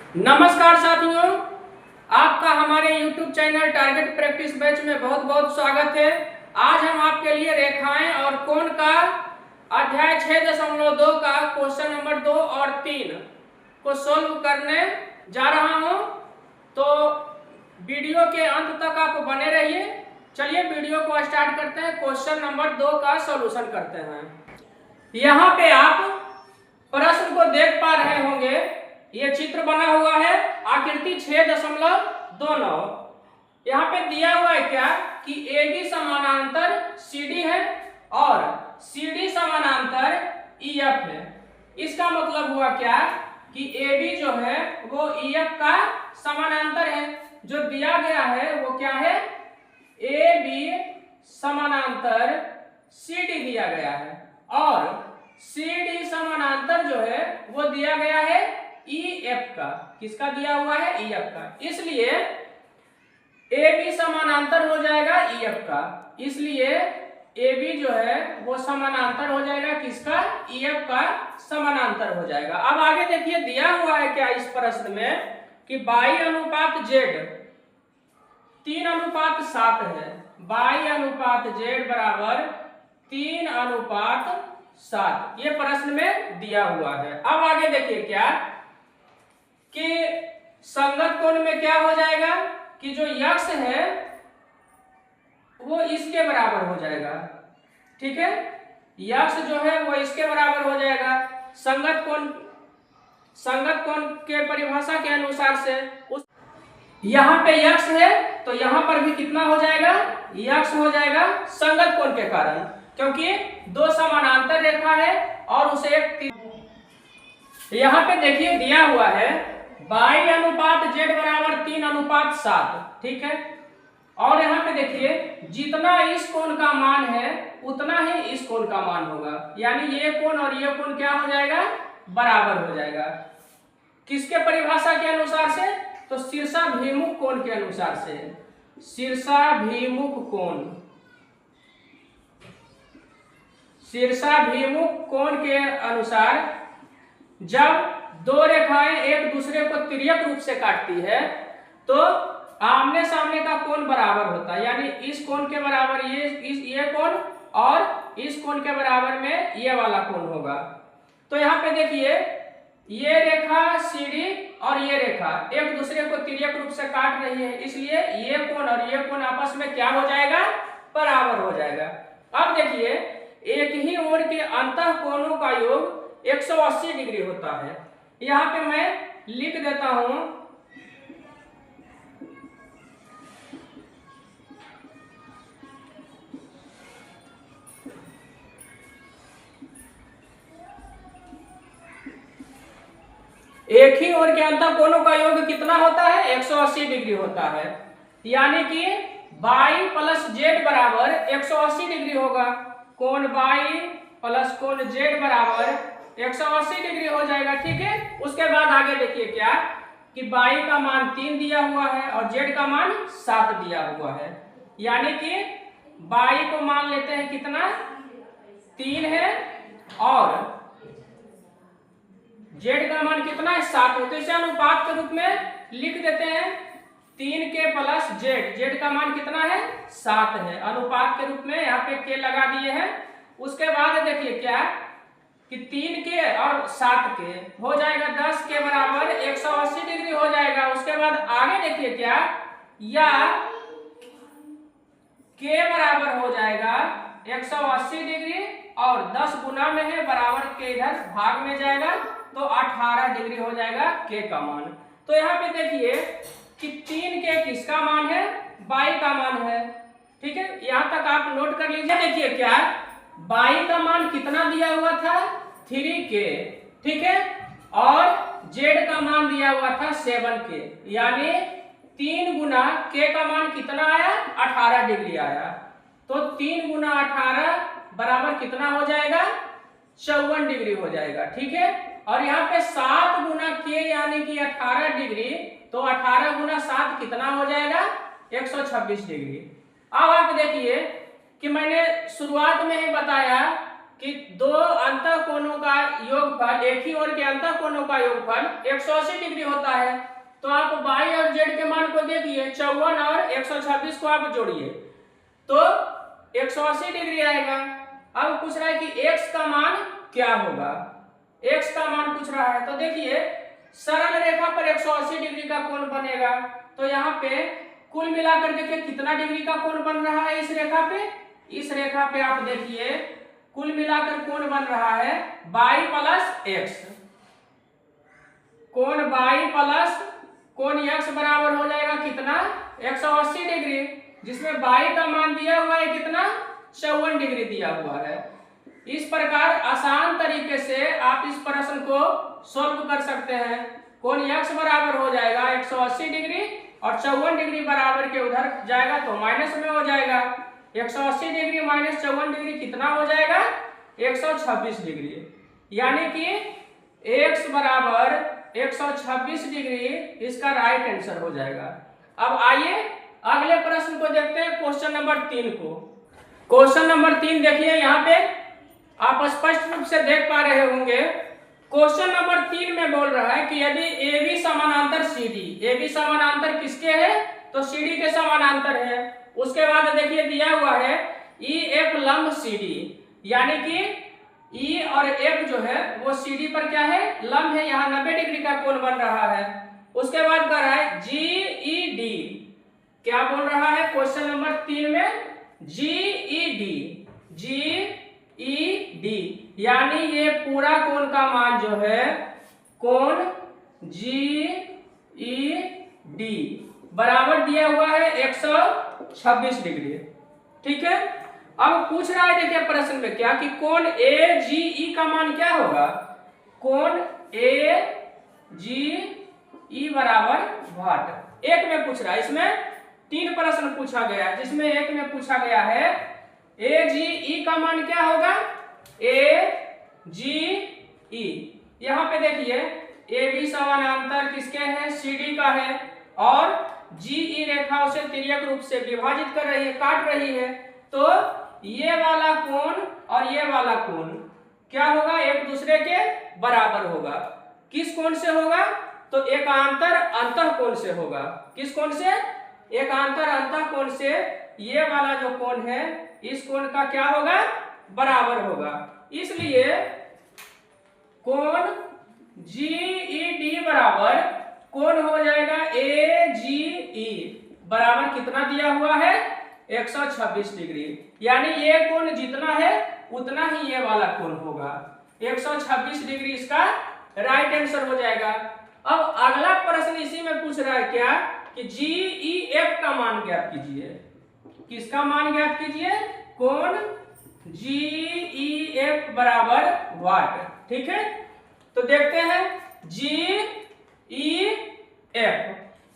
नमस्कार साथियों, आपका हमारे YouTube channel target practice batch में बहुत बहुत स्वागत है। आज हम आपके लिए रेखाएं और कोण का अध्याय 6.2 का क्वेश्चन नंबर 2 और 3 को सोल्व करने जा रहा हूं। तो वीडियो के अंत तक आप बने रहिए। चलिए वीडियो को स्टार्ट करते हैं। क्वेश्चन नंबर 2 का सॉल्यूशन करते हैं। यहाँ पे आप प्रश्न को देख पा रहे होंगे, ये चित्र बना हुआ है आकृति 6.29। यहाँ पे दिया हुआ है क्या कि AB समानांतर CD है और CD समानांतर EF है। इसका मतलब हुआ क्या कि AB जो है वो EF का समानांतर है। जो दिया गया है वो क्या है, AB समानांतर CD दिया गया है और CD समानांतर जो है वो दिया गया है EF का। किसका दिया हुआ है, EF का। इसलिए AB समानांतर हो जाएगा EF का, इसलिए AB जो है वो समानांतर हो जाएगा किसका, EF का समानांतर हो जाएगा। अब आगे देखिए दिया हुआ है क्या इस प्रश्न में कि y अनुपात Z 3:7 है। y अनुपात Z बराबर 3:7 ये प्रश्न में दिया हुआ है। अब आगे देखिए क्या कि संगत कोण में क्या हो जाएगा कि जो यक्ष है वो इसके बराबर हो जाएगा। ठीक है, यक्ष जो है वो इसके बराबर हो जाएगा। संगत कोण के परिभाषा के अनुसार से उस यहाँ पे यक्ष है तो यहाँ पर भी कितना हो जाएगा, यक्ष हो जाएगा संगत कोण के कारण, क्योंकि दो समानांतर रेखा है और उसे एक। यहाँ पे देखिए दिया हुआ है y अनुपात Z बराबर 3:7। ठीक है, और यहाँ पे देखिए जितना इस कोण का मान है उतना ही इस कोण का मान होगा, यानी ये कोण और ये कोण क्या हो जाएगा, बराबर हो जाएगा। किसके परिभाषा के अनुसार से, तो शीर्षाभिमुख कोण के अनुसार से। शीर्षाभिमुख कोण के अनुसार जब दो रेखाएं एक दूसरे को तिर्यक रूप से काटती है तो आमने सामने का कोण बराबर होता है, यानी इस कोण के बराबर ये कोण और इस कोण के बराबर में ये वाला कोण होगा। तो यहाँ पे देखिए ये रेखा CD और ये रेखा एक दूसरे को तिर्यक रूप से काट रही है, इसलिए ये कोण और ये कोण आपस में क्या हो जाएगा, बराबर हो जाएगा। अब देखिए एक ही ओर के अंतः कोणों का योग 180 डिग्री होता है। यहाँ पे मैं लिख देता हूं एक ही ओर के अंतः कोणों का योग कितना होता है, 180 डिग्री होता है, यानी कि y प्लस Z बराबर 180 डिग्री होगा। कोण y प्लस कोण Z बराबर 180 डिग्री हो जाएगा। ठीक है, उसके बाद आगे देखिए क्या कि y का मान 3 दिया हुआ है और Z का मान 7 दिया हुआ है, यानी कि y को मान लेते हैं कितना, 3 है और Z का मान कितना है, 7 है। तो इसे अनुपात के रूप में लिख देते हैं 3 के प्लस Z का मान कितना है, 7 है। अनुपात के रूप में यहाँ पे k लगा दिए हैं। उसके बाद देखिए क्या कि 3 के और 7 के हो जाएगा 10 के बराबर 180 डिग्री हो जाएगा। उसके बाद आगे देखिए क्या, या k बराबर हो जाएगा 180 डिग्री और 10 गुना में है बराबर के इधर भाग में जाएगा तो 18 डिग्री हो जाएगा k का मान। तो यहाँ पे देखिए कि 3 के किसका मान है, y का मान है। ठीक है, यहाँ तक आप नोट कर लीजिए। देखिए क्या y का मान कितना दिया हुआ था, 3k। ठीक है, और z का मान दिया हुआ था 7k, यानी 3 गुना k का मान कितना आया, 18 डिग्री आया। तो 3 गुना 18 बराबर कितना हो जाएगा, 54 डिग्री हो जाएगा। ठीक है, और यहाँ पे 7 गुना k यानी कि 18 डिग्री, तो 18 गुना 7 कितना हो जाएगा, 126 डिग्री। अब आप देखिए कि मैंने शुरुआत में ही बताया कि दो अंतः कोणों का योगफल, एक ही ओर के अंतः कोणों का योगफल 180 डिग्री होता है। तो आप y और z के मान को देखिए, 54 और 126 को आप जोड़िए तो 180 डिग्री आएगा। अब पूछ रहा है कि x का मान क्या होगा, x का मान पूछ रहा है। तो देखिए सरल रेखा पर 180 डिग्री का कोण बनेगा, तो यहाँ पे कुल मिलाकर देखिए कितना डिग्री का कोण बन रहा है इस रेखा पे। इस रेखा पे आप देखिए कुल मिलाकर कोण बन रहा है y प्लस x। कोण y प्लस कोण x बराबर हो जाएगा कितना, 180 डिग्री, जिसमें y का मान दिया हुआ है कितना, 54 डिग्री दिया हुआ है। इस प्रकार आसान तरीके से आप इस प्रश्न को सॉल्व कर सकते हैं। कोण x बराबर हो जाएगा 180 डिग्री और 54 डिग्री बराबर के उधर जाएगा तो माइनस में हो जाएगा। 180 डिग्री माइनस 54 डिग्री कितना हो जाएगा, 126 डिग्री, यानी कि x बराबर 126 डिग्री इसका राइट आंसर हो जाएगा। अब आइए अगले प्रश्न को देखते हैं, क्वेश्चन नंबर 3 को। क्वेश्चन नंबर 3 देखिए, यहाँ पे आप स्पष्ट रूप से देख पा रहे होंगे। क्वेश्चन नंबर 3 में बोल रहा है कि यदि AB समानांतर CD, AB समानांतर किसके है, तो CD के समानांतर है। उसके बाद देखिए दिया हुआ है E एक लंब CD, यानी कि E और F जो है वो CD पर क्या है, लंब है, यहाँ 90 डिग्री का कोण बन रहा है। उसके बाद कर रहा है GED, क्या बोल रहा है क्वेश्चन नंबर 3 में, GED, GED, यानी ये पूरा कोण का मान जो है कोण GED बराबर दिया हुआ है 126 डिग्री। ठीक है, अब पूछ रहा है देखिए प्रश्न में क्या, कि कोण AGE का मान क्या होगा। कोण AGE बराबर वाट। एक में पूछ रहा है, इसमें 3 प्रश्न पूछा गया, जिसमें एक में पूछा गया है AGE का मान क्या होगा, AGE। यहाँ पे देखिए AB समानांतर किसके है, CD का है, और GE रेखा उसे तिर्यक रूप से विभाजित कर रही है, काट रही है। तो ये वाला कोण और ये वाला कोण क्या होगा, एक दूसरे के बराबर होगा। किस कोण से होगा, तो एकांतर अंतः कोण से होगा। किस कोण से, एकांतर अंतः कोण से ये वाला जो कोण है इस कोण का क्या होगा, बराबर होगा। इसलिए कोण GED बराबर कोण हो जाएगा AGE बराबर कितना दिया हुआ है, 126 डिग्री, यानी ये कोण जितना है उतना ही ये वाला कोण होगा। 126 डिग्री इसका राइट आंसर हो जाएगा। अब अगला प्रश्न इसी में पूछ रहा है क्या, कि GEF का मान ज्ञात कीजिए। किसका मान ज्ञात कीजिए, कोण GEF बराबर वाट। ठीक है, तो देखते हैं GEF,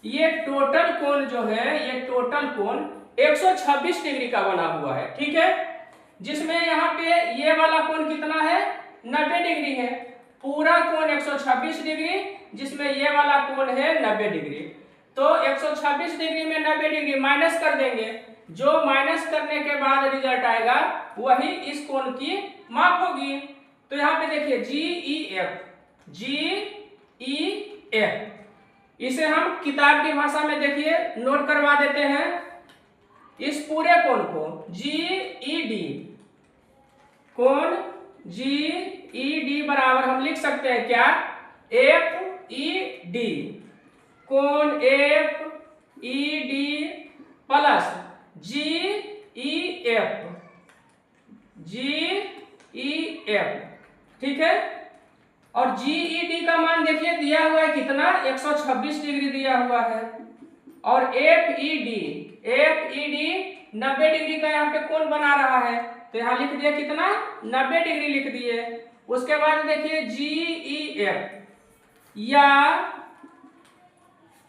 ये टोटल कोण जो है, ये टोटल कोण 126 डिग्री का बना हुआ है। ठीक है, जिसमें यहाँ पे ये वाला कोण कितना है, 90 डिग्री है। पूरा कोण 126 डिग्री, जिसमें ये वाला कोण है 90 डिग्री। तो 126 डिग्री में 90 डिग्री माइनस कर देंगे, जो माइनस करने के बाद रिजल्ट आएगा वही इस कोण की माप होगी। तो यहाँ पे देखिए GEF, इसे हम किताब की भाषा में देखिए नोट करवा देते हैं। इस पूरे कोण को GED, कोण GED बराबर हम लिख सकते हैं क्या, FED, कोण FED प्लस GEF। ठीक है, और GED का मान देखिए दिया हुआ है कितना, 126 डिग्री दिया हुआ है, और FED 90 डिग्री का यहाँ पे कोण बना रहा है, तो यहाँ लिख दिया कितना, 90 डिग्री लिख दिए। उसके बाद देखिए GEF या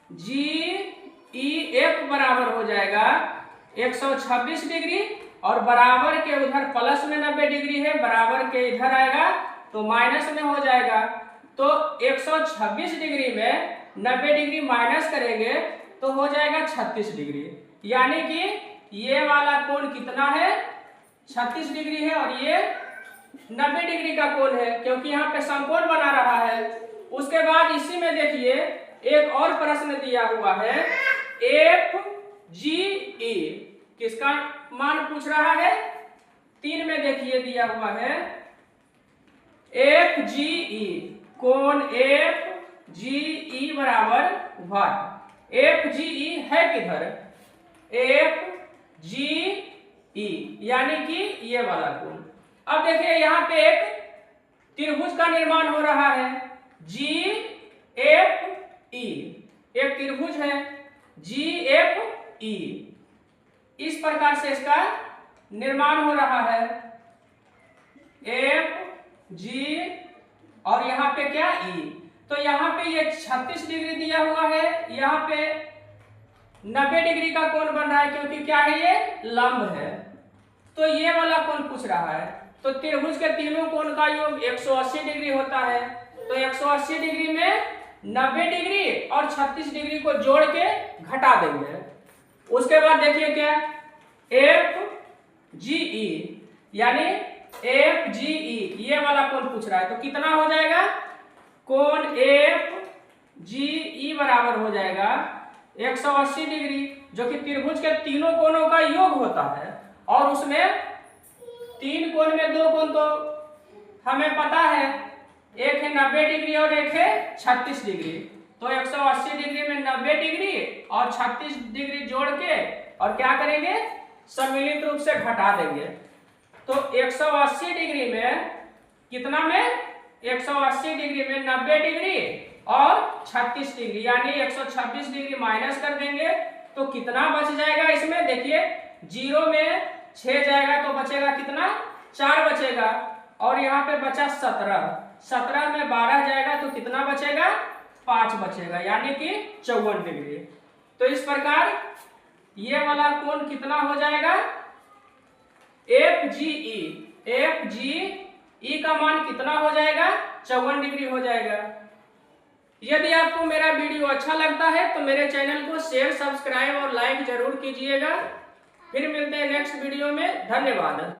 GEF बराबर हो जाएगा 126 डिग्री, और बराबर के उधर प्लस में 90 डिग्री है, बराबर के इधर आएगा तो माइनस में हो जाएगा। तो 126 डिग्री में 90 डिग्री माइनस करेंगे तो हो जाएगा 36 डिग्री, यानी कि ये वाला कोण कितना है, 36 डिग्री है, और ये 90 डिग्री का कोण है, क्योंकि यहाँ पे समकोण बना रहा है। उसके बाद इसी में देखिए एक और प्रश्न दिया हुआ है, FGE किसका मान पूछ रहा है? 3 में देखिए दिया हुआ है FGE, कोण FGE बराबर वाट। FGE है किधर? FGE यानी कि ये वाला कोण। अब देखिए यहाँ पे एक त्रिभुज का निर्माण हो रहा है, GFE, एक त्रिभुज है GFE। इस प्रकार से इसका निर्माण हो रहा है, FG और यहाँ पे क्या E। तो यहाँ पे ये 36 डिग्री दिया हुआ है, यहाँ पे 90 डिग्री का कोण बन रहा है, क्योंकि क्या है ये लंब है। तो ये वाला कोण पूछ रहा है। तो त्रिभुज के तीनों कोण का योग 180 डिग्री होता है। तो 180 डिग्री में 90 डिग्री और 36 डिग्री को जोड़ के घटा देंगे। उसके बाद देखिए क्या, FGE यानी FGE ये वाला कोण पूछ रहा है। तो कितना हो जाएगा? कोण FGE बराबर हो जाएगा 180 डिग्री, जो कि त्रिभुज के तीनों कोणों का योग होता है। और उसमें 3 कोण में 2 कोण तो हमें पता है, एक है 90 डिग्री और एक है 36 डिग्री। तो 180 डिग्री में 90 डिग्री और 36 डिग्री जोड़ के और क्या करेंगे, सम्मिलित रूप से घटा देंगे। तो 180 डिग्री में कितना में, 180 डिग्री में 90 डिग्री और 36 डिग्री यानी 126 डिग्री माइनस कर देंगे। तो कितना बच जाएगा इसमें? देखिए 0 में 6 जाएगा तो बचेगा कितना, 4 बचेगा। और यहाँ पे बचा 17 में 12 जाएगा तो कितना बचेगा, 5 बचेगा, यानी कि 54 डिग्री। तो इस प्रकार ये वाला कोण कितना हो जाएगा, FGE का मान कितना हो जाएगा, 54 डिग्री हो जाएगा। यदि आपको मेरा वीडियो अच्छा लगता है तो मेरे चैनल को शेयर, सब्सक्राइब और लाइक जरूर कीजिएगा। फिर मिलते हैं नेक्स्ट वीडियो में। धन्यवाद।